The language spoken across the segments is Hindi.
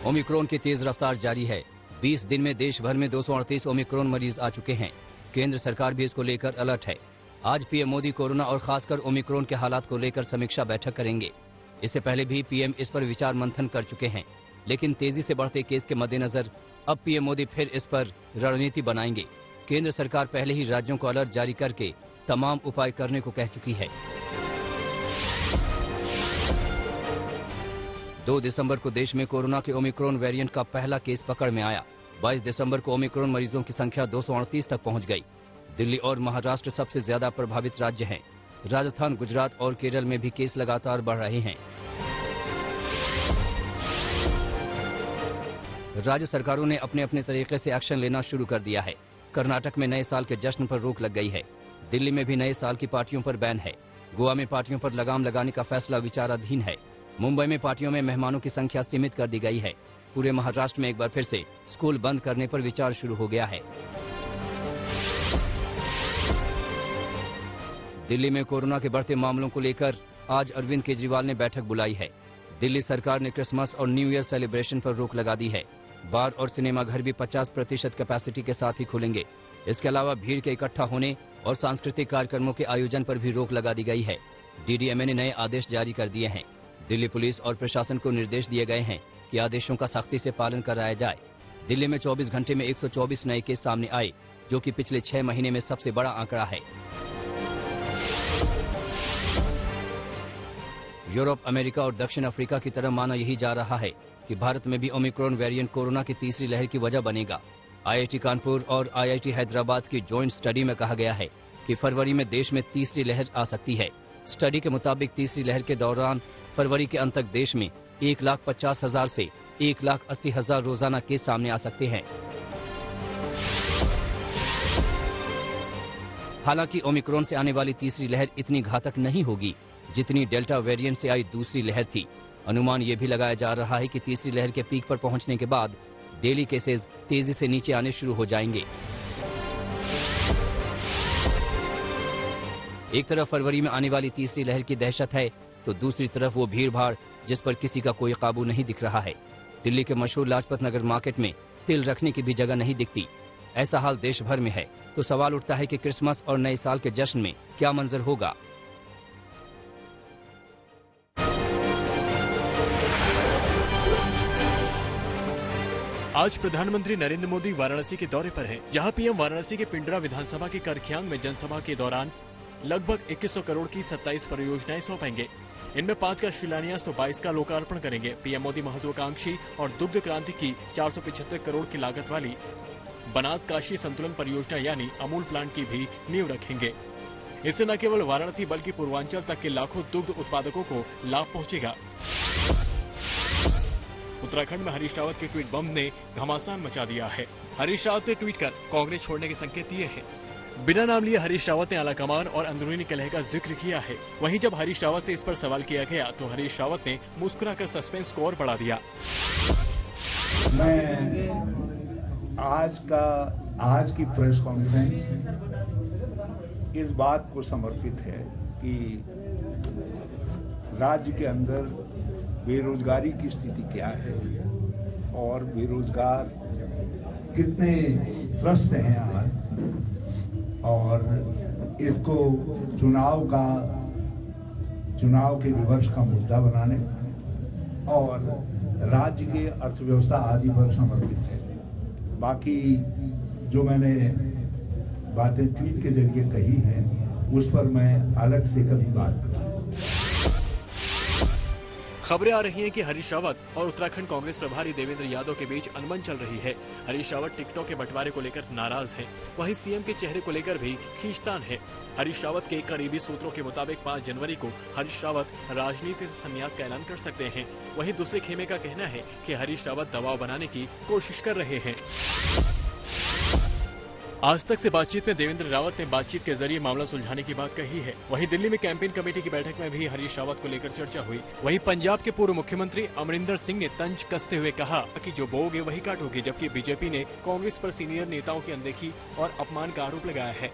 ओमिक्रॉन की तेज रफ्तार जारी है। 20 दिन में देश भर में 238 ओमिक्रॉन मरीज आ चुके हैं। केंद्र सरकार भी इसको लेकर अलर्ट है। आज पीएम मोदी कोरोना और खासकर ओमिक्रॉन के हालात को लेकर समीक्षा बैठक करेंगे। इससे पहले भी पीएम इस पर विचार मंथन कर चुके हैं, लेकिन तेजी से बढ़ते केस के मद्देनजर अब पीएम मोदी फिर इस पर रणनीति बनाएंगे। केंद्र सरकार पहले ही राज्यों को अलर्ट जारी करके तमाम उपाय करने को कह चुकी है। 2 दिसंबर को देश में कोरोना के ओमिक्रॉन वेरिएंट का पहला केस पकड़ में आया। 22 दिसंबर को ओमिक्रॉन मरीजों की संख्या 238 तक पहुंच गई। दिल्ली और महाराष्ट्र सबसे ज्यादा प्रभावित राज्य हैं। राजस्थान, गुजरात और केरल में भी केस लगातार बढ़ रहे हैं। राज्य सरकारों ने अपने अपने तरीके से एक्शन लेना शुरू कर दिया है। कर्नाटक में नए साल के जश्न पर रोक लग गई है। दिल्ली में भी नए साल की पार्टियों पर बैन है। गोवा में पार्टियों पर लगाम लगाने का फैसला विचाराधीन है। मुंबई में पार्टियों में मेहमानों की संख्या सीमित कर दी गई है। पूरे महाराष्ट्र में एक बार फिर से स्कूल बंद करने पर विचार शुरू हो गया है। दिल्ली में कोरोना के बढ़ते मामलों को लेकर आज अरविंद केजरीवाल ने बैठक बुलाई है। दिल्ली सरकार ने क्रिसमस और न्यू ईयर सेलिब्रेशन पर रोक लगा दी है। बार और सिनेमाघर भी 50% कैपेसिटी के साथ ही खुलेंगे। इसके अलावा भीड़ के इकट्ठा होने और सांस्कृतिक कार्यक्रमों के आयोजन पर भी रोक लगा दी गई है। डीडीएमए ने नए आदेश जारी कर दिए हैं। दिल्ली पुलिस और प्रशासन को निर्देश दिए गए हैं कि आदेशों का सख्ती से पालन कराया जाए। दिल्ली में 24 घंटे में 124 नए केस सामने आए, जो कि पिछले 6 महीने में सबसे बड़ा आंकड़ा है। यूरोप, अमेरिका और दक्षिण अफ्रीका की तरह माना यही जा रहा है कि भारत में भी ओमिक्रॉन वेरिएंट कोरोना की तीसरी लहर की वजह बनेगा। आईआईटी कानपुर और आईआईटी हैदराबाद की जॉइंट स्टडी में कहा गया है कि फरवरी में देश में तीसरी लहर आ सकती है। स्टडी के मुताबिक तीसरी लहर के दौरान फरवरी के अंत तक देश में 1,50,000 से 1,80,000 रोजाना केस सामने आ सकते हैं। हालांकि ओमिक्रॉन से आने वाली तीसरी लहर इतनी घातक नहीं होगी जितनी डेल्टा वेरिएंट से आई दूसरी लहर थी। अनुमान ये भी लगाया जा रहा है कि तीसरी लहर के पीक पर पहुंचने के बाद डेली केसेस तेजी से नीचे आने शुरू हो जाएंगे। एक तरफ फरवरी में आने वाली तीसरी लहर की दहशत है, तो दूसरी तरफ वो भीड़ भाड़ जिस पर किसी का कोई काबू नहीं दिख रहा है। दिल्ली के मशहूर लाजपत नगर मार्केट में तिल रखने की भी जगह नहीं दिखती। ऐसा हाल देश भर में है, तो सवाल उठता है कि क्रिसमस और नए साल के जश्न में क्या मंजर होगा। आज प्रधानमंत्री नरेंद्र मोदी वाराणसी के दौरे पर हैं। जहां पीएम वाराणसी के पिंडरा विधानसभा के करख्यांग में जनसभा के दौरान लगभग 2100 करोड़ की 27 परियोजनाएं सौंपेंगे। इनमें 5 का शिलान्यास तो 22 का लोकार्पण करेंगे। पीएम मोदी महत्वाकांक्षी और दुग्ध क्रांति की 475 करोड़ की लागत वाली बनास काशी संतुलन परियोजना यानी अमूल प्लांट की भी नींव रखेंगे। इससे न केवल वाराणसी बल्कि पूर्वांचल तक के लाखों दुग्ध उत्पादकों को लाभ पहुंचेगा। उत्तराखंड में हरीश रावत के ट्वीट बम ने घमासान मचा दिया है। हरीश रावत ने ट्वीट कर कांग्रेस छोड़ने के संकेत दिए हैं। बिना नाम लिए हरीश रावत ने आलाकमान और अंदरूनी कलह का जिक्र किया है। वहीं जब हरीश रावत से इस पर सवाल किया गया तो हरीश रावत ने मुस्कुराकर सस्पेंस को और बढ़ा दिया। मैं आज की प्रेस कॉन्फ्रेंस इस बात को समर्पित है कि राज्य के अंदर बेरोजगारी की स्थिति क्या है और बेरोजगार कितने त्रस्त हैं आज, और इसको चुनाव के विवर्ष का मुद्दा बनाने और राज्य के अर्थव्यवस्था आदि पर समर्पित है। बाकी जो मैंने बातें ट्वीट के जरिए कही हैं उस पर मैं अलग से कभी बात करूंगा। खबरें आ रही हैं कि हरीश रावत और उत्तराखंड कांग्रेस प्रभारी देवेंद्र यादव के बीच अनबन चल रही है। हरीश रावत टिकटों के बंटवारे को लेकर नाराज हैं। वहीं सीएम के चेहरे को लेकर भी खींचतान है। हरीश रावत के करीबी सूत्रों के मुताबिक 5 जनवरी को हरीश रावत राजनीति से संन्यास का ऐलान कर सकते हैं। वहीं दूसरे खेमे का कहना है कि हरीश रावत दबाव बनाने की कोशिश कर रहे हैं। आज तक से बातचीत में देवेंद्र रावत ने बातचीत के जरिए मामला सुलझाने की बात कही है। वहीं दिल्ली में कैंपेन कमेटी की बैठक में भी हरीश रावत को लेकर चर्चा हुई। वहीं पंजाब के पूर्व मुख्यमंत्री अमरिंदर सिंह ने तंज कसते हुए कहा कि जो बोओगे वही काटोगे, जबकि बीजेपी ने कांग्रेस पर सीनियर नेताओं की अनदेखी और अपमान का आरोप लगाया है।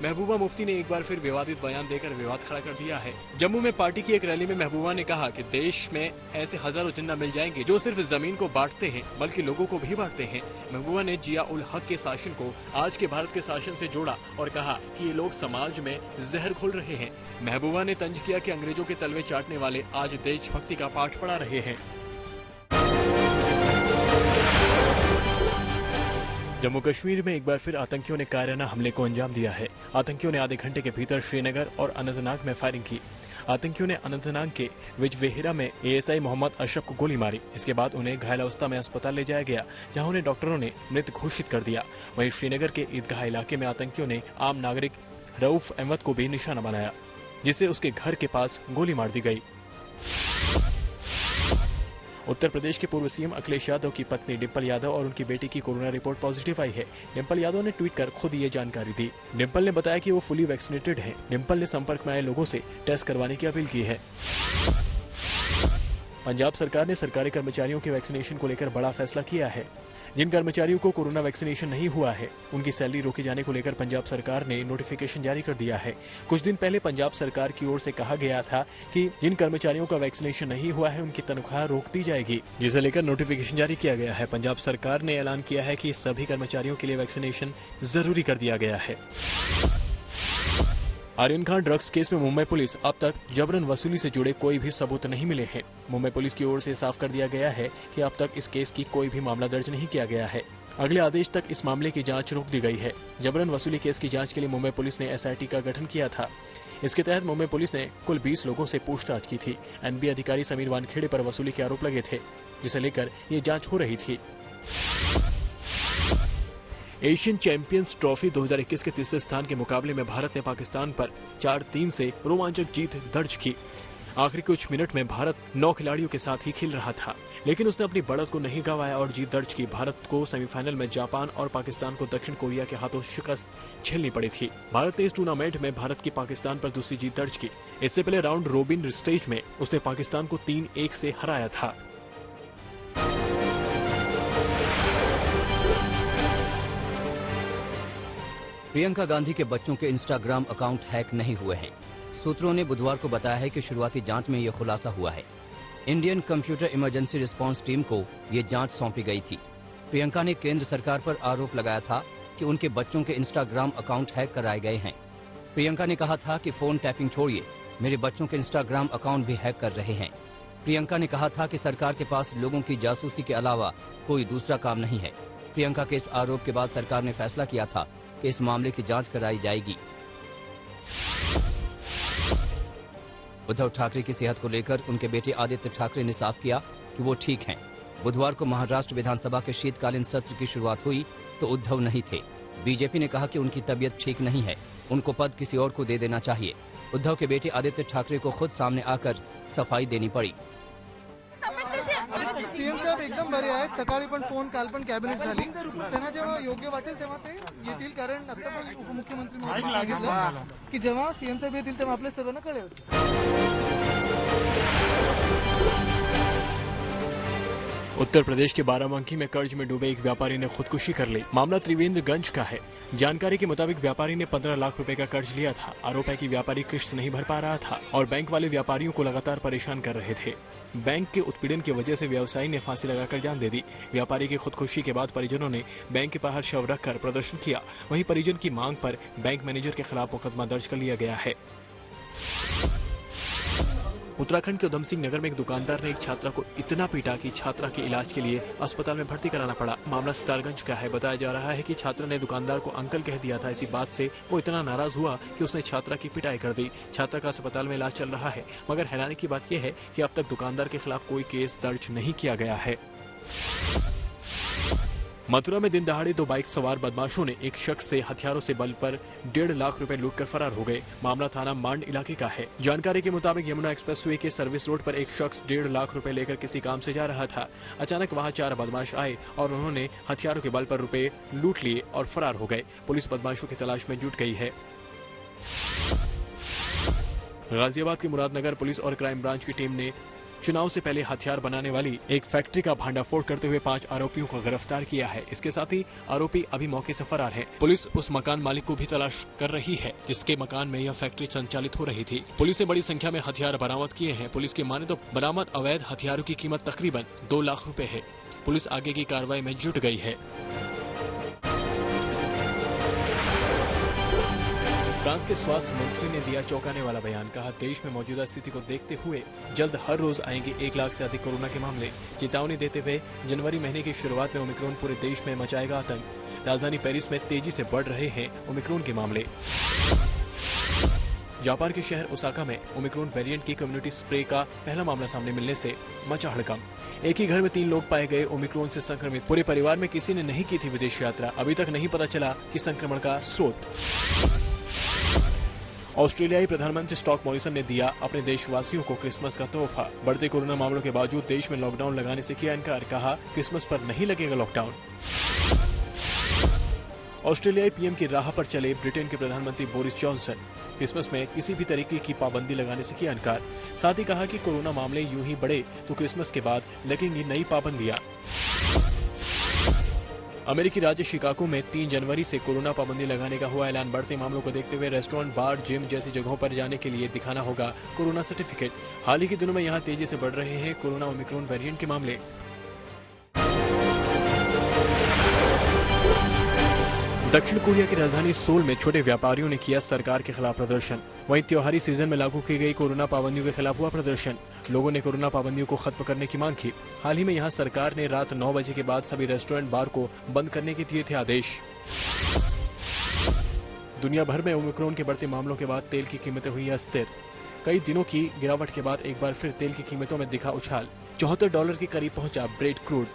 महबूबा मुफ्ती ने एक बार फिर विवादित बयान देकर विवाद खड़ा कर दिया है। जम्मू में पार्टी की एक रैली में महबूबा ने कहा कि देश में ऐसे हजारों जिन्ना मिल जाएंगे जो सिर्फ जमीन को बांटते हैं बल्कि लोगों को भी बांटते हैं। महबूबा ने जिया उल हक के शासन को आज के भारत के शासन से जोड़ा और कहा कि ये लोग समाज में जहर घोल रहे हैं। महबूबा ने तंज किया कि अंग्रेजों के तलवे चाटने वाले आज देशभक्ति का पाठ पढ़ा रहे हैं। जम्मू कश्मीर में एक बार फिर आतंकियों ने कायराना हमले को अंजाम दिया है। आतंकियों ने आधे घंटे के भीतर श्रीनगर और अनंतनाग में फायरिंग की। आतंकियों ने अनंतनाग के विजवेहरा में एएसआई मोहम्मद अशरफ को गोली मारी। इसके बाद उन्हें घायल अवस्था में अस्पताल ले जाया गया, जहां उन्हें डॉक्टरों ने मृत घोषित कर दिया। वहीं श्रीनगर के ईदगाह इलाके में आतंकियों ने आम नागरिक रऊफ अहमद को भी निशाना बनाया, जिसे उसके घर के पास गोली मार दी गई। उत्तर प्रदेश के पूर्व सीएम अखिलेश यादव की पत्नी डिंपल यादव और उनकी बेटी की कोरोना रिपोर्ट पॉजिटिव आई है। डिंपल यादव ने ट्वीट कर खुद ये जानकारी दी। डिंपल ने बताया कि वो फुली वैक्सीनेटेड हैं। डिंपल ने संपर्क में आए लोगों से टेस्ट करवाने की अपील की है। पंजाब सरकार ने सरकारी कर्मचारियों के वैक्सीनेशन को लेकर बड़ा फैसला किया है। जिन कर्मचारियों को कोरोना वैक्सीनेशन नहीं हुआ है, उनकी सैलरी रोके जाने को लेकर पंजाब सरकार ने नोटिफिकेशन जारी कर दिया है। कुछ दिन पहले पंजाब सरकार की ओर से कहा गया था कि जिन कर्मचारियों का वैक्सीनेशन नहीं हुआ है, उनकी तनख्वाह रोक दी जाएगी, जिसे लेकर नोटिफिकेशन जारी किया गया है। पंजाब सरकार ने ऐलान किया है कि सभी कर्मचारियों के लिए वैक्सीनेशन जरूरी कर दिया गया है। आर्यन खान ड्रग्स केस में मुंबई पुलिस अब तक जबरन वसूली से जुड़े कोई भी सबूत नहीं मिले हैं। मुंबई पुलिस की ओर से साफ कर दिया गया है कि अब तक इस केस की कोई भी मामला दर्ज नहीं किया गया है। अगले आदेश तक इस मामले की जांच रोक दी गई है। जबरन वसूली केस की जांच के लिए मुंबई पुलिस ने एसआईटी का गठन किया था। इसके तहत मुंबई पुलिस ने कुल 20 लोगों से पूछताछ की थी। एनबी अधिकारी समीर वानखेड़े पर वसूली के आरोप लगे थे, जिसे लेकर ये जांच हो रही थी। एशियन चैंपियंस ट्रॉफी 2021 के तीसरे स्थान के मुकाबले में भारत ने पाकिस्तान पर 4-3 से रोमांचक जीत दर्ज की। आखिरी कुछ मिनट में भारत 9 खिलाड़ियों के साथ ही खेल रहा था, लेकिन उसने अपनी बढ़त को नहीं गंवाया और जीत दर्ज की। भारत को सेमीफाइनल में जापान और पाकिस्तान को दक्षिण कोरिया के हाथों शिकस्त झेलनी पड़ी थी। भारत ने इस टूर्नामेंट में भारत की पाकिस्तान पर दूसरी जीत दर्ज की। इससे पहले राउंड रोबिन स्टेज में उसने पाकिस्तान को 3-1 से हराया था। प्रियंका गांधी के बच्चों के इंस्टाग्राम अकाउंट हैक नहीं हुए हैं। सूत्रों ने बुधवार को बताया है कि शुरुआती जांच में यह खुलासा हुआ है। Indian computer emergency response team को ये जांच सौंपी गई थी। प्रियंका ने केंद्र सरकार पर आरोप लगाया था कि उनके बच्चों के इंस्टाग्राम अकाउंट हैक कराए गए हैं। प्रियंका ने कहा था कि फोन टैपिंग छोड़िए, मेरे बच्चों के इंस्टाग्राम अकाउंट भी हैक कर रहे हैं। प्रियंका ने कहा था कि सरकार के पास लोगों की जासूसी के अलावा कोई दूसरा काम नहीं है। प्रियंका के इस आरोप के बाद सरकार ने फैसला किया था कि इस मामले की जांच कराई जाएगी। उद्धव ठाकरे की सेहत को लेकर उनके बेटे आदित्य ठाकरे ने साफ किया कि वो ठीक हैं। बुधवार को महाराष्ट्र विधानसभा के शीतकालीन सत्र की शुरुआत हुई तो उद्धव नहीं थे। बीजेपी ने कहा कि उनकी तबीयत ठीक नहीं है, उनको पद किसी और को दे देना चाहिए। उद्धव के बेटे आदित्य ठाकरे को खुद सामने आकर सफाई देनी पड़ी। सीएम साहेब एकदम बरे आहेत. सकाळी पण फोन, काल पण कॅबिनेट झाली. त्यांना जेव्हा योग्य वाटेल तेव्हा ते येतील, कारण आता पण उपमुख्यमंत्री महोदयांनी सांगितलं की जेव्हा सीएम साहेब येतील तेव्हा आपल्या सर्वांना कळेल. उत्तर प्रदेश के बाराबंकी में कर्ज में डूबे एक व्यापारी ने खुदकुशी कर ली। मामला त्रिवेंद्रगंज का है। जानकारी के मुताबिक व्यापारी ने 15 लाख रुपए का कर्ज लिया था। आरोप है कि व्यापारी किश्त नहीं भर पा रहा था और बैंक वाले व्यापारियों को लगातार परेशान कर रहे थे। बैंक के उत्पीड़न की वजह से व्यवसायी ने फांसी लगाकर जान दे दी। व्यापारी की खुदकुशी के बाद परिजनों ने बैंक के बाहर शव रखकर प्रदर्शन किया। वहीं परिजन की मांग पर बैंक मैनेजर के खिलाफ मुकदमा दर्ज कर लिया गया है। उत्तराखंड के उधम सिंह नगर में एक दुकानदार ने एक छात्रा को इतना पीटा कि छात्रा के इलाज के लिए अस्पताल में भर्ती कराना पड़ा। मामला सितारगंज का है। बताया जा रहा है कि छात्रा ने दुकानदार को अंकल कह दिया था। इसी बात से वो इतना नाराज हुआ कि उसने छात्रा की पिटाई कर दी। छात्रा का अस्पताल में इलाज चल रहा है, मगर हैरानी की बात यह है कि अब तक दुकानदार के खिलाफ कोई केस दर्ज नहीं किया गया है। मथुरा में दिन दहाड़े 2 बाइक सवार बदमाशों ने एक शख्स से हथियारों से बल पर 1.5 लाख रुपए लूटकर फरार हो गए। मामला थाना मांड इलाके का है। जानकारी के मुताबिक यमुना एक्सप्रेसवे के सर्विस रोड पर एक शख्स 1.5 लाख रुपए लेकर किसी काम से जा रहा था। अचानक वहां 4 बदमाश आए और उन्होंने हथियारों के बल पर रुपए लूट लिए और फरार हो गए। पुलिस बदमाशों की तलाश में जुट गई है। गाजियाबाद के मुरादनगर पुलिस और क्राइम ब्रांच की टीम ने चुनाव से पहले हथियार बनाने वाली एक फैक्ट्री का भांडाफोड़ करते हुए 5 आरोपियों को गिरफ्तार किया है। इसके साथ ही आरोपी अभी मौके से फरार है। पुलिस उस मकान मालिक को भी तलाश कर रही है जिसके मकान में यह फैक्ट्री संचालित हो रही थी। पुलिस ने बड़ी संख्या में हथियार बरामद किए हैं। पुलिस की माने तो बरामद अवैध हथियारों की कीमत तकरीबन 2 लाख रुपए है। पुलिस आगे की कार्रवाई में जुट गई है। फ्रांस के स्वास्थ्य मंत्री ने दिया चौंकाने वाला बयान। कहा, देश में मौजूदा स्थिति को देखते हुए जल्द हर रोज आएंगे 1 लाख से अधिक कोरोना के मामले। चेतावनी देते हुए जनवरी महीने की शुरुआत में ओमिक्रॉन पूरे देश में मचाएगा आतंक। राजधानी पेरिस में तेजी से बढ़ रहे हैं ओमिक्रॉन के मामले। जापान के शहर ओसाका में ओमिक्रॉन वेरिएंट की कम्युनिटी स्प्रे का पहला मामला सामने मिलने से मचा हड़कंप। एक ही घर में 3 लोग पाए गए ओमिक्रॉन से संक्रमित। पूरे परिवार में किसी ने नहीं की थी विदेश यात्रा। अभी तक नहीं पता चला कि संक्रमण का स्रोत। ऑस्ट्रेलियाई प्रधानमंत्री स्कॉट मॉरिसन ने दिया अपने देशवासियों को क्रिसमस का तोहफा। बढ़ते कोरोना मामलों के बावजूद देश में लॉकडाउन लगाने से किया इनकार। कहा, क्रिसमस पर नहीं लगेगा लॉकडाउन। ऑस्ट्रेलियाई पीएम की राह पर चले ब्रिटेन के प्रधानमंत्री बोरिस जॉनसन। क्रिसमस में किसी भी तरीके की पाबंदी लगाने से किया इनकार। साथ ही कहा कि कोरोना मामले यूं ही बढ़े तो क्रिसमस के बाद लगेंगी नई पाबंदियां। अमेरिकी राज्य शिकागो में 3 जनवरी से कोरोना पाबंदी लगाने का हुआ ऐलान। बढ़ते मामलों को देखते हुए रेस्टोरेंट, बार, जिम जैसी जगहों पर जाने के लिए दिखाना होगा कोरोना सर्टिफिकेट। हाल ही के दिनों में यहां तेजी से बढ़ रहे हैं कोरोना ओमिक्रॉन वेरिएंट के मामले। दक्षिण कोरिया की राजधानी सोल में छोटे व्यापारियों ने किया सरकार के खिलाफ प्रदर्शन। वहीं त्योहारी सीजन में लागू की गई कोरोना पाबंदियों के खिलाफ हुआ प्रदर्शन। लोगों ने कोरोना पाबंदियों को खत्म करने की मांग की। हाल ही में यहां सरकार ने रात 9 बजे के बाद सभी रेस्टोरेंट, बार को बंद करने के दिए थे आदेश। दुनिया भर में ओमिक्रॉन के बढ़ते मामलों के बाद तेल की कीमतें हुई अस्थिर। कई दिनों की गिरावट के बाद एक बार फिर तेल की कीमतों में दिखा उछाल। $74 के करीब पहुंचा ब्रेड क्रूड।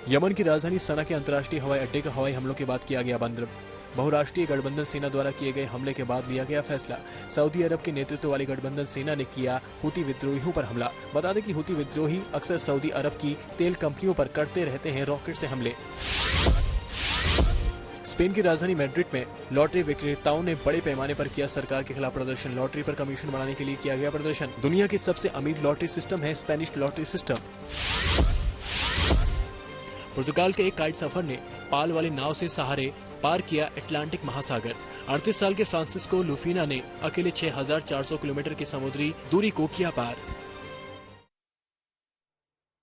यमन की राजधानी सना के अंतर्राष्ट्रीय हवाई अड्डे का हवाई हमलों के बाद किया गया बंद। बहुराष्ट्रीय गठबंधन सेना द्वारा किए गए हमले के बाद लिया गया फैसला। सऊदी अरब के नेतृत्व वाली गठबंधन सेना ने किया हुती विद्रोहियों पर हमला। बता दें कि हुती विद्रोही अक्सर सऊदी अरब की तेल कंपनियों पर करते रहते हैं रॉकेट से हमले। स्पेन की राजधानी मैड्रिड में लॉटरी विक्रेताओं ने बड़े पैमाने पर किया सरकार के खिलाफ प्रदर्शन। लॉटरी पर कमीशन बढ़ाने के लिए किया गया प्रदर्शन। दुनिया की सबसे अमीर लॉटरी सिस्टम है स्पेनिश लॉटरी सिस्टम। पुर्तगाल के एक काइट सफर ने पाल वाली नाव से सहारे पार किया अटलांटिक महासागर। 38 साल के फ्रांसिस्को लुफीना ने अकेले 6400 किलोमीटर की समुद्री दूरी को किया पार।